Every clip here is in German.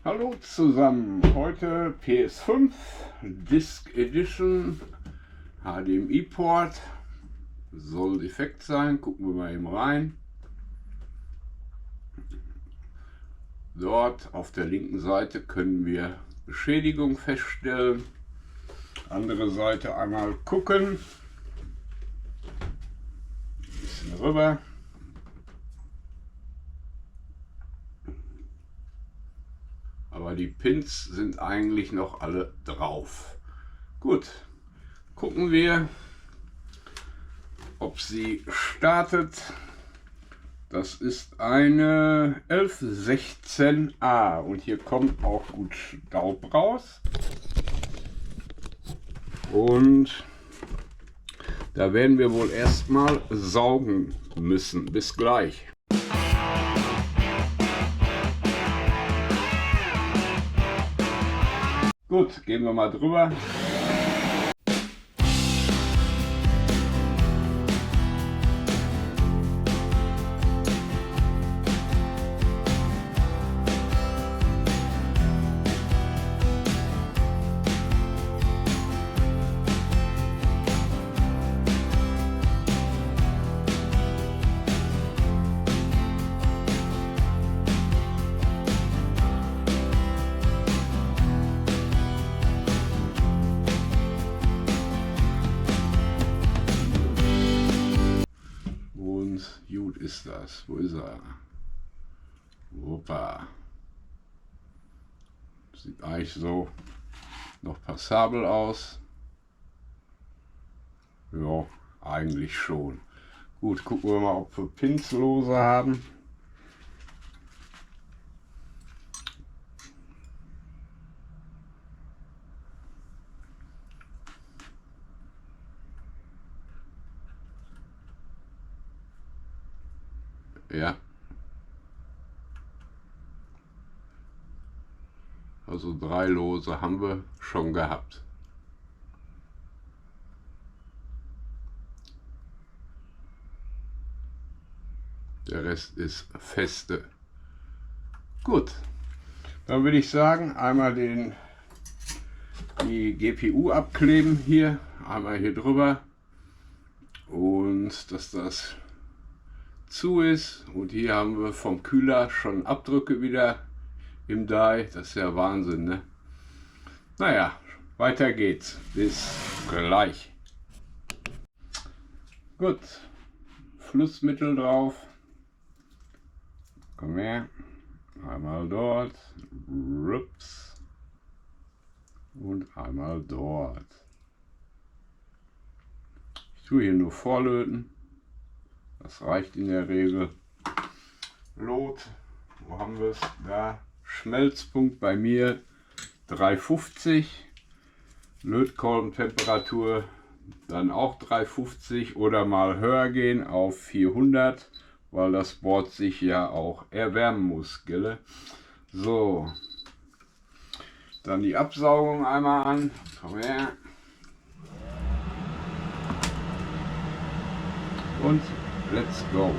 Hallo zusammen, heute PS5 Disc Edition HDMI-Port, soll defekt sein, gucken wir mal eben rein. Dort auf der linken Seite können wir Beschädigung feststellen, andere Seite einmal gucken, ein bisschen rüber. Aber die Pins sind eigentlich noch alle drauf. Gut, gucken wir, ob sie startet. Das ist eine 1116A und hier kommt auch gut Staub raus. Und da werden wir wohl erstmal saugen müssen. Bis gleich. Gut, gehen wir mal drüber. Gut ist das. Wo ist er? Opa. Sieht eigentlich so noch passabel aus. Ja, eigentlich schon. Gut, gucken wir mal, ob wir Pinslose haben. Ja. Also 3 Lose haben wir schon gehabt. Der Rest ist feste. Gut, dann würde ich sagen, einmal die GPU abkleben hier, einmal hier drüber und dass das zu ist. Und hier haben wir vom Kühler schon Abdrücke wieder im Die. Das ist ja Wahnsinn, ne? Naja, weiter geht's. Bis gleich. Gut, Flussmittel drauf. Komm her. Einmal dort. Rups. Und einmal dort. Ich tue hier nur vorlöten. Das reicht in der Regel. Lot, wo haben wir es? Da, Schmelzpunkt bei mir 350. Lötkolbentemperatur dann auch 350 oder mal höher gehen auf 400, weil das Board sich ja auch erwärmen muss, gell? So, dann die Absaugung einmal an. Komm her. Und let's go.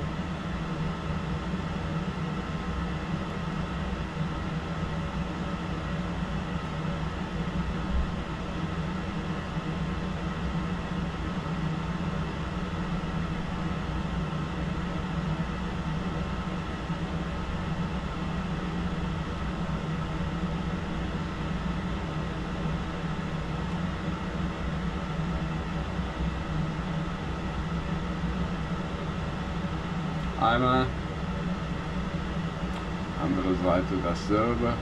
Einmal, andere Seite dasselbe.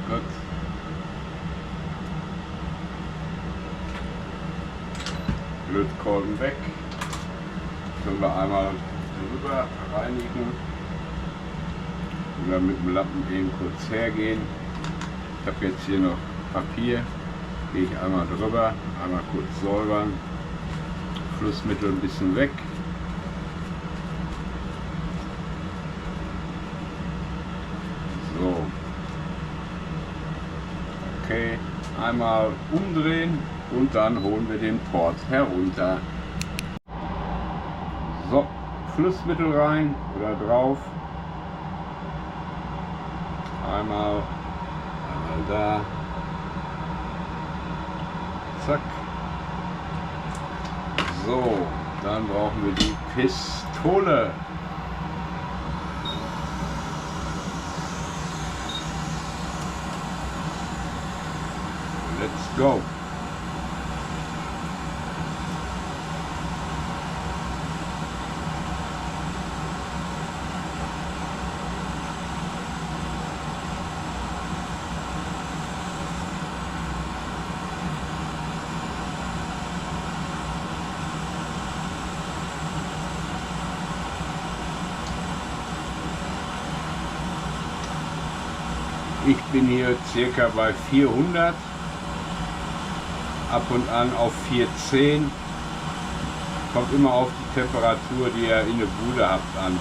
Gut. Lötkolben weg. Können wir einmal drüber reinigen. Oder mit dem Lappen eben kurz hergehen. Ich habe jetzt hier noch Papier, gehe ich einmal drüber, einmal kurz säubern, Flussmittel ein bisschen weg. So. Okay, einmal umdrehen und dann holen wir den Port herunter. So, Flussmittel rein oder drauf. Einmal da. Zack. So, dann brauchen wir die Pistole. Let's go. Ich bin hier circa bei 400, ab und an auf 410. Kommt immer auf die Temperatur, die ihr in der Bude habt, an.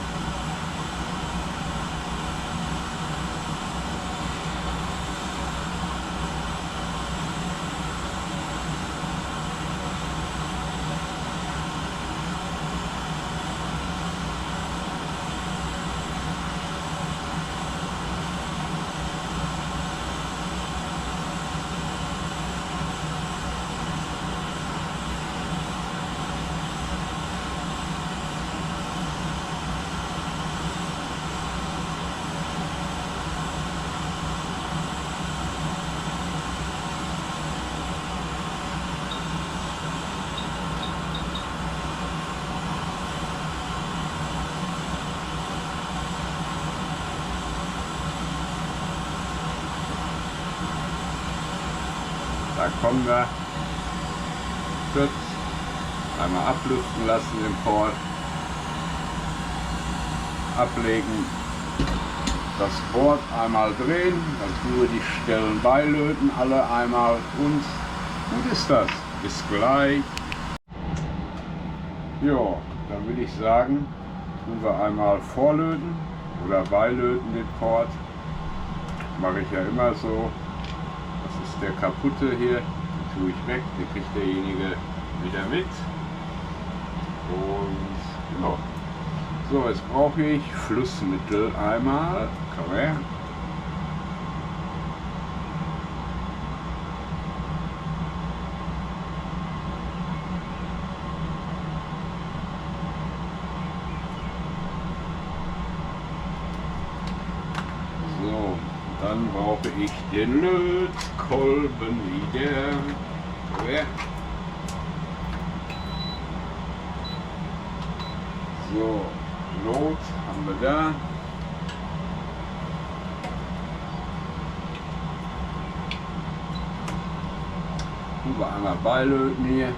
Da kommen wir. Gut. Einmal ablüften lassen den Port. Ablegen. Das Board einmal drehen. Dann nur die Stellen beilöten. Alle einmal und gut ist das. Bis gleich. Ja, dann würde ich sagen, tun wir einmal vorlöten oder beilöten den Port. Mache ich ja immer so. Das ist der kaputte hier, den tue ich weg, den kriegt derjenige wieder mit. Und ja. So, jetzt brauche ich Flussmittel einmal. Komm her. So, dann brauche ich den Lötkolben wieder. Komm her. So, Lot haben wir da. Tun wir einmal beilöten hier.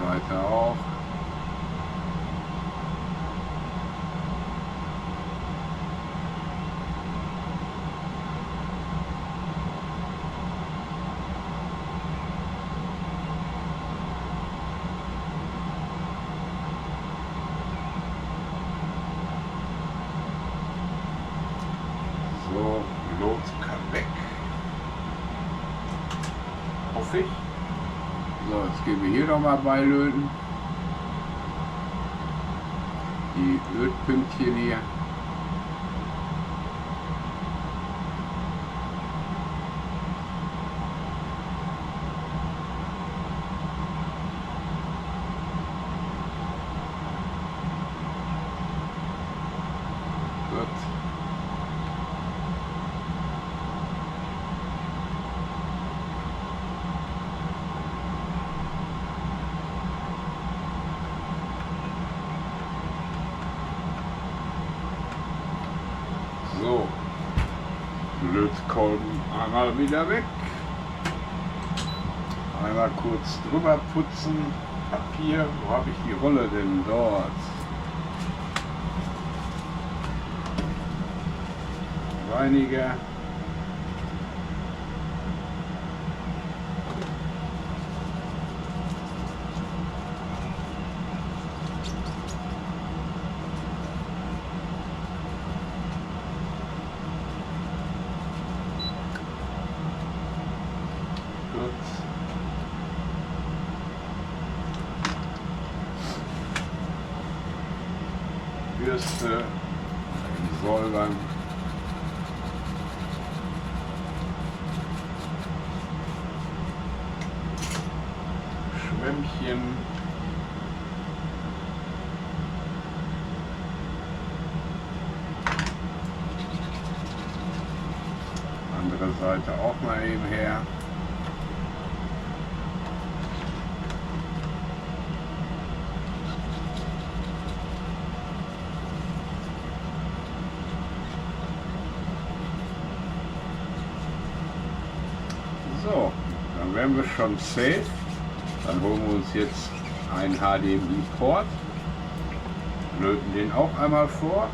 Seite auch. So, Lot kann weg. Hoffe ich. So, jetzt gehen wir hier nochmal beilöten. Die Lötpünktchen hier. Gut. Lötkolben einmal wieder weg. Einmal kurz drüber putzen. Papier, wo habe ich die Rolle denn dort? Reiniger. Bürste säubern. Schwämmchen. Andere Seite auch mal eben her. So, dann wären wir schon safe. Dann holen wir uns jetzt einen HDMI-Port, löten den auch einmal vor,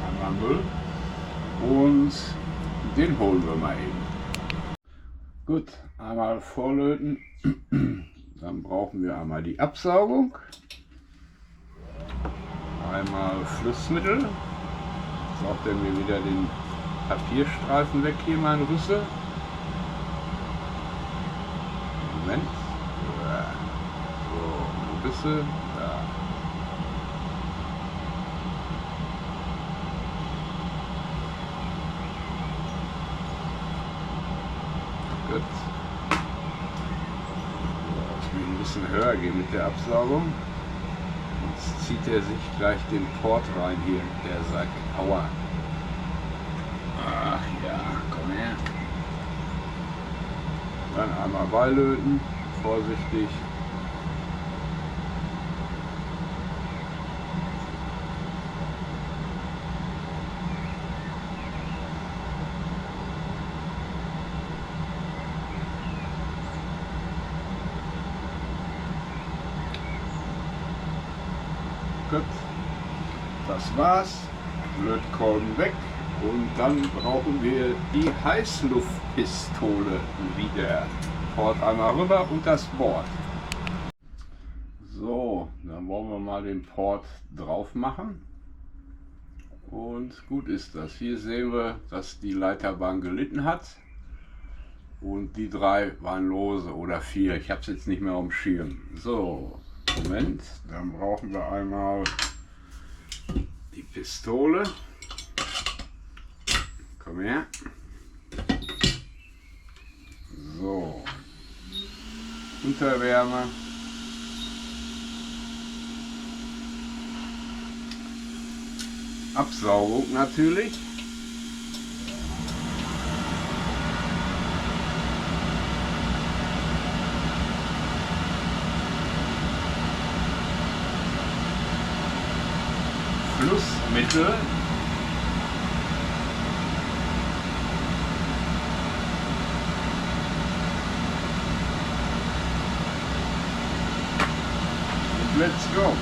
einmal Müll und den holen wir mal eben. Gut, einmal vorlöten. Dann brauchen wir einmal die Absaugung, einmal Flussmittel. Saugt er mir wieder den Papierstreifen weg hier, mein Rüssel. Moment. So, wo bist du? Da. Gut. So, ich will ein bisschen höher gehen mit der Absaugung. Jetzt zieht er sich gleich den Port rein hier in der Seite. Aua. Ach ja, komm her. Dann einmal beilöten, vorsichtig. Gut, das war's. Lötkolben weg. Und dann brauchen wir die Heißluftpistole wieder. Port einmal rüber und das Board. So, dann wollen wir mal den Port drauf machen. Und gut ist das. Hier sehen wir, dass die Leiterbahn gelitten hat. Und die 3 waren lose oder 4. Ich habe es jetzt nicht mehr am Schirm. So, Moment. Dann brauchen wir einmal die Pistole. Komm her. So. Unterwärme. Absaugung natürlich. Flussmittel. Let's go.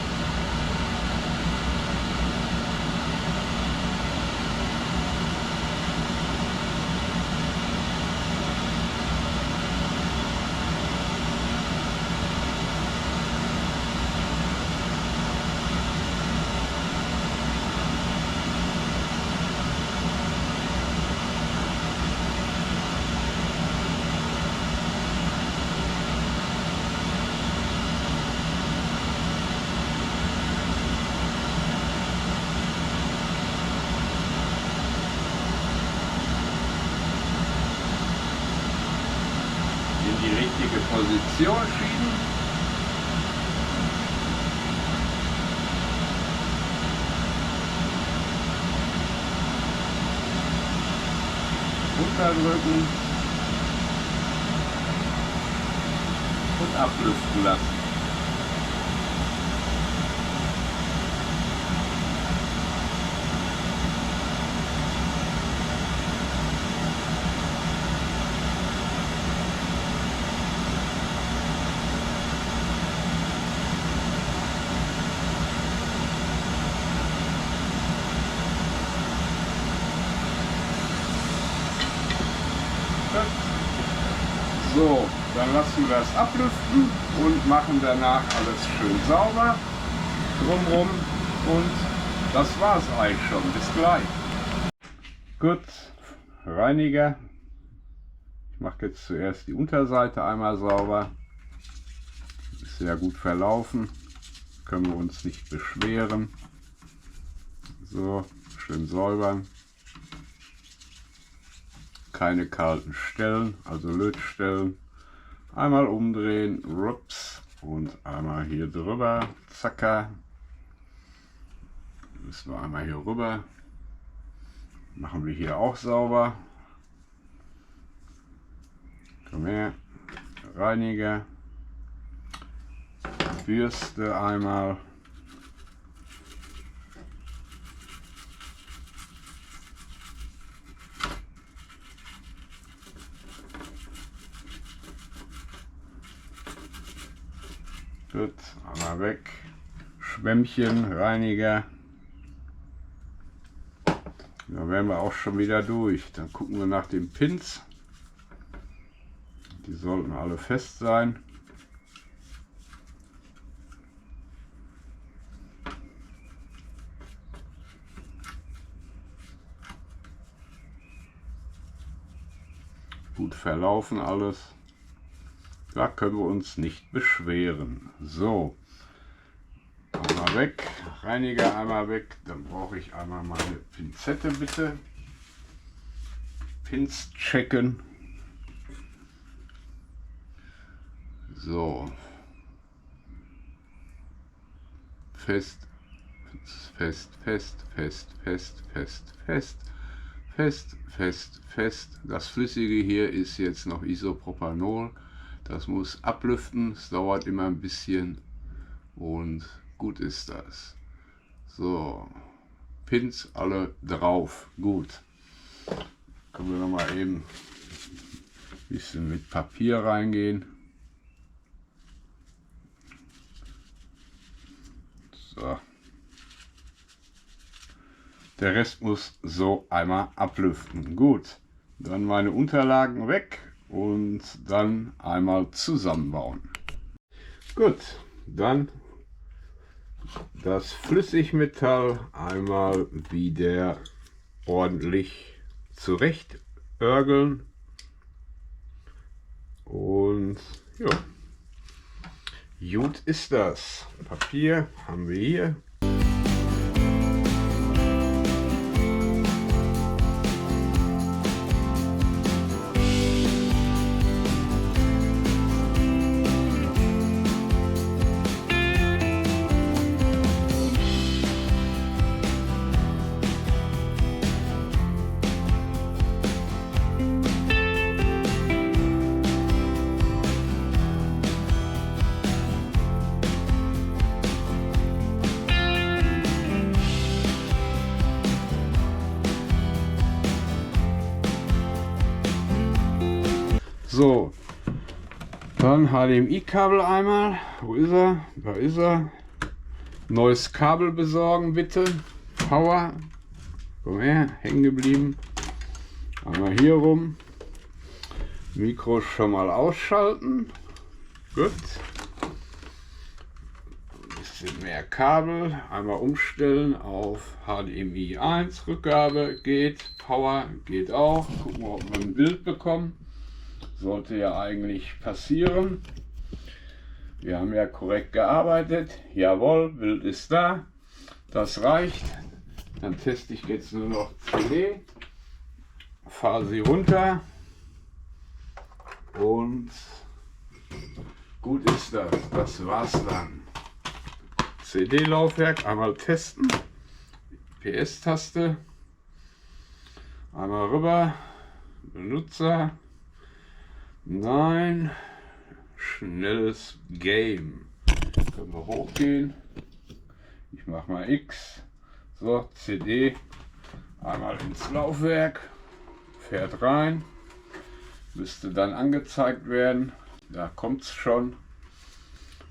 Die richtige Position schieben. Runterdrücken und ablüften lassen. So, dann lassen wir es ablüften und machen danach alles schön sauber drumherum und das war es eigentlich schon. Bis gleich. Gut, Reiniger. Ich mache jetzt zuerst die Unterseite einmal sauber. Ist sehr gut verlaufen. Können wir uns nicht beschweren. So, schön säubern. Keine kalten Stellen, also Lötstellen. Einmal umdrehen, rups, und einmal hier drüber, zacker. Müssen wir einmal hier rüber. Machen wir hier auch sauber. Komm her, Reiniger, Bürste einmal. Gut, einmal weg. Schwämmchen, Reiniger. Da wären wir auch schon wieder durch. Dann gucken wir nach den Pins. Die sollten alle fest sein. Gut verlaufen alles. Da können wir uns nicht beschweren. So, einmal weg, Reiniger einmal weg. Dann brauche ich einmal meine Pinzette bitte. Pins checken. So, fest, fest, fest, fest, fest, fest, fest, fest, fest, fest. Das Flüssige hier ist jetzt noch Isopropanol. Das muss ablüften, es dauert immer ein bisschen und gut ist das. So, Pins alle drauf, gut. Können wir noch mal eben ein bisschen mit Papier reingehen. So. Der Rest muss so einmal ablüften. Gut, dann meine Unterlagen weg. Und dann einmal zusammenbauen. Gut, dann das Flüssigmetall einmal wieder ordentlich zurecht örgeln. Und ja, gut ist das. Papier haben wir hier. So, dann HDMI-Kabel einmal. Wo ist er? Da ist er. Neues Kabel besorgen bitte. Power. Komm her, hängen geblieben. Einmal hier rum. Mikro schon mal ausschalten. Gut. Ein bisschen mehr Kabel. Einmal umstellen auf HDMI 1. Rückgabe geht. Power geht auch. Gucken wir, ob wir ein Bild bekommen. Sollte ja eigentlich passieren. Wir haben ja korrekt gearbeitet. Jawohl, Bild ist da. Das reicht. Dann teste ich jetzt nur noch CD. Fahre sie runter. Und gut ist das. Das war's dann. CD-Laufwerk einmal testen. PS-Taste. Einmal rüber. Benutzer. Nein, schnelles Game. Können wir hochgehen. Ich mache mal X. So, CD. Einmal ins Laufwerk. Fährt rein. Müsste dann angezeigt werden. Da kommt es schon.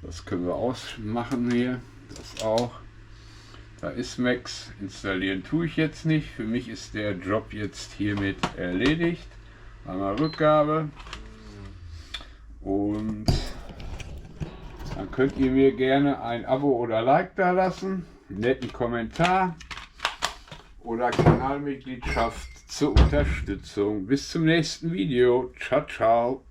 Das können wir ausmachen hier. Das auch. Da ist Max. Installieren tue ich jetzt nicht. Für mich ist der Job jetzt hiermit erledigt. Einmal Rückgabe. Und dann könnt ihr mir gerne ein Abo oder Like da lassen, einen netten Kommentar oder Kanalmitgliedschaft zur Unterstützung. Bis zum nächsten Video. Ciao, ciao.